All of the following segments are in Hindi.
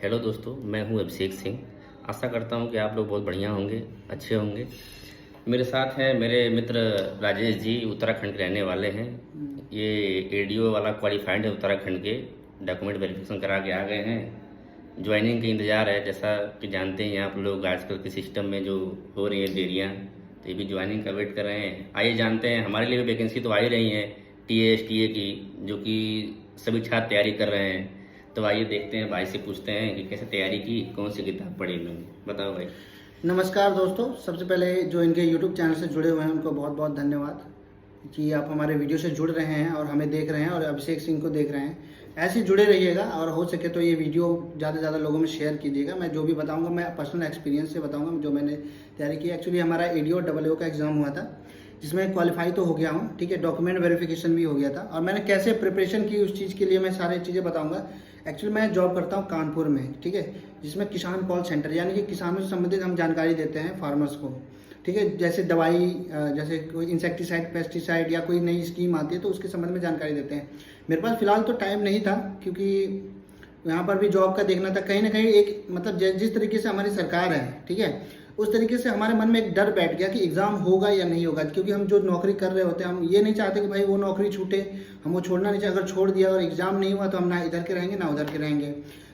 हेलो दोस्तों, मैं हूं अभिषेक सिंह। आशा करता हूं कि आप लोग बहुत बढ़िया होंगे, अच्छे होंगे। मेरे साथ हैं मेरे मित्र राजेश जी, उत्तराखंड के रहने वाले हैं। ये एडीओ वाला क्वालिफाइड है उत्तराखंड के, डॉक्यूमेंट वेरिफिकेशन करा के आ गए हैं। ज्वाइनिंग का इंतज़ार है, जैसा कि जानते हैं आप लोग आजकल के सिस्टम में जो हो रही है देरियाँ, तो ये भी ज्वाइनिंग का वेट कर रहे हैं। आइए जानते हैं, हमारे लिए भी वैकेंसी तो आ ही रही है टीए की, जो कि सभी छात्र तैयारी कर रहे हैं। तो आइए देखते हैं, भाई से पूछते हैं कि कैसे तैयारी की, कौन सी किताब पढ़ी इन्होंने। बताओ भाई। नमस्कार दोस्तों, सबसे पहले जो इनके YouTube चैनल से जुड़े हुए हैं उनको बहुत बहुत धन्यवाद कि आप हमारे वीडियो से जुड़ रहे हैं और हमें देख रहे हैं और अभिषेक सिंह को देख रहे हैं। ऐसे ही जुड़े रहिएगा और हो सके तो ये वीडियो ज़्यादा से ज़्यादा लोगों में शेयर कीजिएगा। मैं जो भी बताऊंगा मैं पर्सनल एक्सपीरियंस से बताऊंगा, जो मैंने तैयारी की। एक्चुअली हमारा एडीओ डबलओ का एग्ज़ाम हुआ था, जिसमें क्वालिफाई तो हो गया हूँ, ठीक है। डॉक्यूमेंट वेरिफिकेशन भी हो गया था और मैंने कैसे प्रिपरेशन की उस चीज़ के लिए मैं सारी चीज़ें बताऊँगा। एक्चुअली मैं जॉब करता हूँ कानपुर में, ठीक है, जिसमें किसान कॉल सेंटर, यानी कि किसानों से संबंधित हम जानकारी देते हैं फार्मर्स को, ठीक है। जैसे दवाई, जैसे कोई इंसेक्टिसाइड, पेस्टिसाइड या कोई नई स्कीम आती है तो उसके संबंध में जानकारी देते हैं। मेरे पास फिलहाल तो टाइम नहीं था, क्योंकि यहाँ पर भी जॉब का देखना था। कहीं ना कहीं एक मतलब जिस तरीके से हमारी सरकार है, ठीक है, उस तरीके से हमारे मन में एक डर बैठ गया कि एग्ज़ाम होगा या नहीं होगा। क्योंकि हम जो नौकरी कर रहे होते हैं, हम ये नहीं चाहते कि भाई वो नौकरी छूटे, हम वो छोड़ना नहीं चाहते। अगर छोड़ दिया और एग्ज़ाम नहीं हुआ तो हम ना इधर के रहेंगे ना उधर के रहेंगे।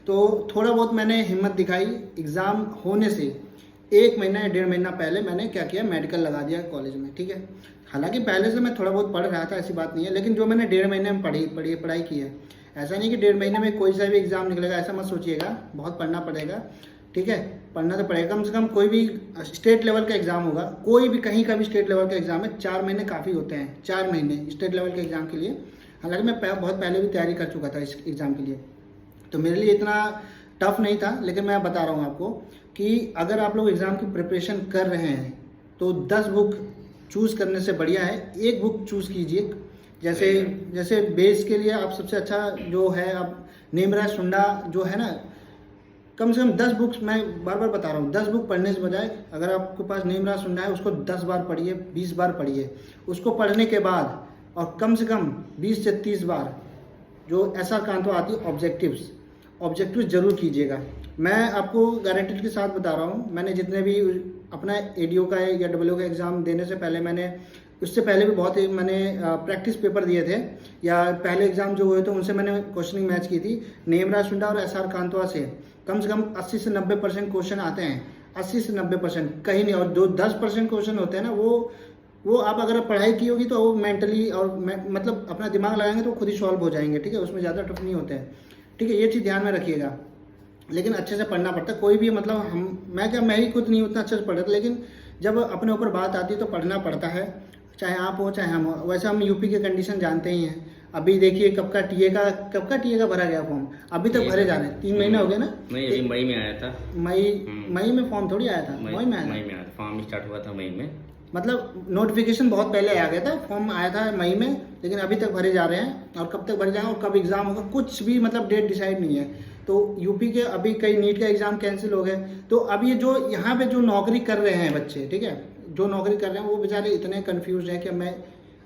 तो थोड़ा बहुत मैंने हिम्मत दिखाई। एग्ज़ाम होने से 1 महीना या 1.5 महीना पहले मैंने क्या किया, मेडिकल लगा दिया कॉलेज में, ठीक है। हालांकि पहले से मैं थोड़ा बहुत पढ़ रहा था, ऐसी बात नहीं है, लेकिन जो मैंने 1.5 महीने में पढ़ाई की है, ऐसा नहीं कि 1.5 महीने में कोई सा भी एग्ज़ाम निकलेगा, ऐसा मत सोचिएगा। बहुत पढ़ना पड़ेगा, ठीक है। पढ़ना तो पड़ेगा, कम से कम कोई भी स्टेट लेवल का एग्ज़ाम होगा, कोई भी कहीं का भी स्टेट लेवल का एग्ज़ाम है, 4 महीने काफ़ी होते हैं। 4 महीने स्टेट लेवल के एग्ज़ाम के लिए। हालांकि मैं बहुत पहले भी तैयारी कर चुका था इस एग्ज़ाम के लिए, तो मेरे लिए इतना टफ नहीं था। लेकिन मैं बता रहा हूँ आपको कि अगर आप लोग एग्ज़ाम की प्रिपरेशन कर रहे हैं तो 10 बुक चूज़ करने से बढ़िया है 1 बुक चूज़ कीजिए। जैसे बेस के लिए आप सबसे अच्छा जो है, आप नेमरा सुंडा जो है ना, कम से कम 10 बुक्स, मैं बार बार बता रहा हूँ, 10 बुक पढ़ने से बजाय अगर आपके पास नेमरा सुनना है उसको 10 बार पढ़िए, 20 बार पढ़िए। उसको पढ़ने के बाद और कम से कम 20 से 30 बार जो SR कांतवा आती है ऑब्जेक्टिव्स जरूर कीजिएगा। मैं आपको गारंटी के साथ बता रहा हूँ, मैंने जितने भी अपना एडीओ का या डब्ल्यू का एग्ज़ाम देने से पहले उससे पहले भी बहुत मैंने प्रैक्टिस पेपर दिए थे, या पहले एग्ज़ाम जो हुए थे उनसे मैंने क्वेश्चनिंग मैच की थी। नेमरा सुंडा और SR कांतवा से कम 80 से 90% क्वेश्चन आते हैं, 80 से 90% कहीं नहीं। और जो 10% क्वेश्चन होते हैं ना, वो आप अगर पढ़ाई की होगी तो वो मेंटली और मतलब अपना दिमाग लगाएंगे तो खुद ही सॉल्व हो जाएंगे, ठीक है। उसमें ज़्यादा टफ नहीं होते हैं, ठीक है। ये चीज़ ध्यान में रखिएगा। लेकिन अच्छे से पढ़ना पड़ता है। कोई भी मतलब मैं ही खुद नहीं उतना अच्छे से पढ़ा था, लेकिन जब अपने ऊपर बात आती है तो पढ़ना पड़ता है, चाहे आप हो चाहे हम हो। वैसे हम यूपी के कंडीशन जानते ही हैं। अभी देखिए कब का टीए का भरा गया फॉर्म, अभी तक भरे जा रहे हैं। 3 महीने हो गए ना। नहीं, अभी मई में आया था। मई में फॉर्म थोड़ी आया था, मई में आया था। फॉर्म स्टार्ट हुआ था मई में, मतलब नोटिफिकेशन बहुत पहले आ गया था, फॉर्म आया था मई में, लेकिन अभी तक भरे जा रहे हैं। और कब तक भरे जाएंगे और कब एग्ज़ाम होगा कुछ भी मतलब डेट डिसाइड नहीं है। तो यूपी के अभी कई नीट का एग्ज़ाम कैंसिल हो गए। तो अब ये जो यहाँ पे जो नौकरी कर रहे हैं बच्चे, ठीक है, जो नौकरी कर रहे हैं वो बेचारे इतने कन्फ्यूज हैं कि मैं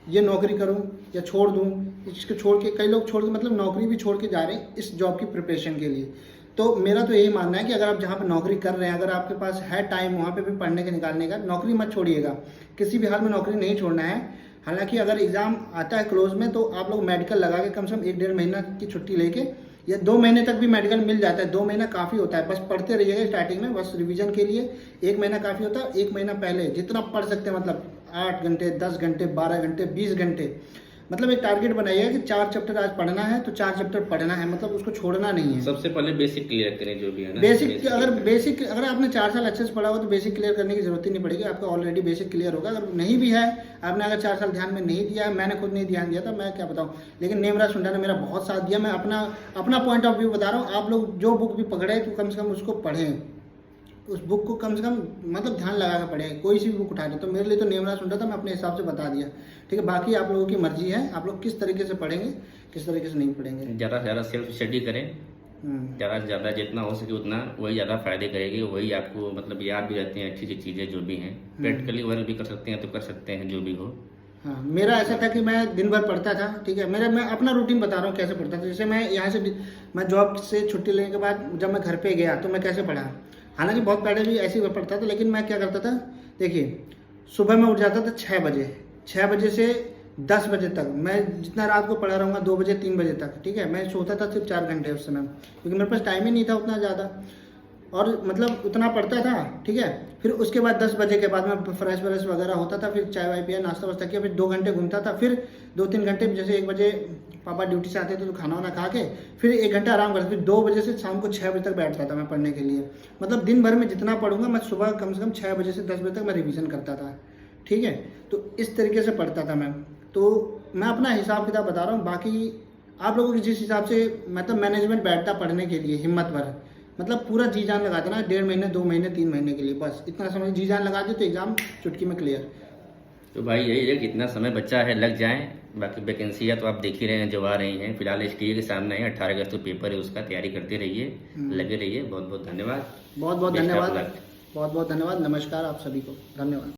ये नौकरी करूं या छोड़ दूं। इसको छोड़ के कई लोग मतलब नौकरी भी छोड़ के जा रहे हैं इस जॉब की प्रिपरेशन के लिए। तो मेरा तो यही मानना है कि अगर आप जहाँ पे नौकरी कर रहे हैं, अगर आपके पास है टाइम वहाँ पे भी पढ़ने के निकालने का, नौकरी मत छोड़िएगा। किसी भी हाल में नौकरी नहीं छोड़ना है। हालांकि अगर एग्ज़ाम आता है क्लोज में तो आप लोग मेडिकल लगा के कम से कम 1-1.5 महीना की छुट्टी लेके, या 2 महीने तक भी मेडिकल मिल जाता है। 2 महीना काफ़ी होता है, बस पढ़ते रहिएगा स्टार्टिंग में, बस रिवीजन के लिए 1 महीना काफ़ी होता है। 1 महीना पहले जितना पढ़ सकते हैं, मतलब 8 घंटे, 10 घंटे, 12 घंटे, 20 घंटे, मतलब एक टारगेट बनाइएगा कि 4 चैप्टर आज पढ़ना है तो 4 चैप्टर पढ़ना है, मतलब उसको छोड़ना नहीं है। सबसे पहले बेसिक क्लियर करें जो भी है ना। अगर आपने 4 साल अच्छे से पढ़ा हो तो बेसिक क्लियर करने की जरूरत ही नहीं पड़ेगी, आपका ऑलरेडी बेसिक क्लियर होगा। अगर नहीं भी है, आपने अगर 4 साल ध्यान में नहीं दिया है, मैंने खुद नहीं ध्यान दिया था, मैं क्या बताऊँ। लेकिन नेमरा सुंडा ने मेरा बहुत साथ दिया। मैं अपना पॉइंट ऑफ व्यू बता रहा हूँ। आप लोग जो बुक भी पकड़े तो कम से कम उसको पढ़ें, उस बुक को कम से कम मतलब ध्यान लगा कर पढ़े। कोई सी भी बुक उठा ले, तो मेरे लिए तो नेमरा सुंडा था, मैं अपने हिसाब से बता दिया, ठीक है। बाकी आप लोगों की मर्जी है, आप लोग किस तरीके से पढ़ेंगे, किस तरीके से नहीं पढ़ेंगे। ज़्यादा से ज़्यादा सेल्फ स्टडी करें, ज़्यादा से ज़्यादा जितना हो सके उतना, वही ज़्यादा फायदे करेगी। वही आपको मतलब याद भी रहती हैं अच्छी चीज़ें जो भी हैं। प्रैक्टिकली वर्क भी कर सकते हैं तो कर सकते हैं जो भी हो। हाँ, मेरा ऐसा था कि मैं दिन भर पढ़ता था, ठीक है। मैं अपना रूटीन बता रहा हूँ कैसे पढ़ता था। जैसे मैं यहाँ से मैं जॉब से छुट्टी लेने के बाद जब मैं घर पे गया तो मैं कैसे पढ़ा। हालांकि बहुत पहले भी ऐसे ही पढ़ता था, लेकिन मैं क्या करता था, देखिए सुबह मैं उठ जाता था 6 बजे, 6 बजे से 10 बजे तक मैं जितना रात को पढ़ा रहूँगा, 2 बजे 3 बजे तक, ठीक है। मैं सोता था सिर्फ 4 घंटे उस समय, क्योंकि मेरे पास टाइम ही नहीं था उतना ज़्यादा, और मतलब उतना पढ़ता था, ठीक है। फिर उसके बाद 10 बजे के बाद मैं फ्रेश व्रेश वगैरह होता था, फिर चाय वाय पिया, नाश्ता वास्ता किया, फिर 2 घंटे घूमता था, फिर 2-3 घंटे, जैसे 1 बजे पापा ड्यूटी से आते थे तो खाना वाना खा के फिर 1 घंटा आराम करता, फिर 2 बजे से शाम को 6 बजे तक बैठता था मैं पढ़ने के लिए। मतलब दिन भर में जितना पढ़ूंगा मैं सुबह कम से कम 6 बजे से 10 बजे तक मैं रिवीजन करता था, ठीक है। तो इस तरीके से पढ़ता था मैं। तो मैं अपना हिसाब किताब बता रहा हूँ, बाकी आप लोगों की जिस हिसाब से मतलब मैनेजमेंट बैठता पढ़ने के लिए हिम्मत भर, मतलब पूरा जी जान लगा देना, 1.5 महीने 2 महीने 3 महीने के लिए, बस इतना समय जी जान लगा दे तो एग्जाम चुटकी में क्लियर। तो भाई यही है कि इतना समय बच्चा है, लग जाए। बाकी वैकेंसियाँ तो आप देख ही रहे हैं जो आ रही हैं। फिलहाल एसटीए के सामने है, 18 अगस्त को पेपर है उसका, तैयारी करते रहिए, लगे रहिए। बहुत बहुत धन्यवाद। बहुत बहुत Best of धन्यवाद, luck। बहुत बहुत धन्यवाद। नमस्कार आप सभी को, धन्यवाद।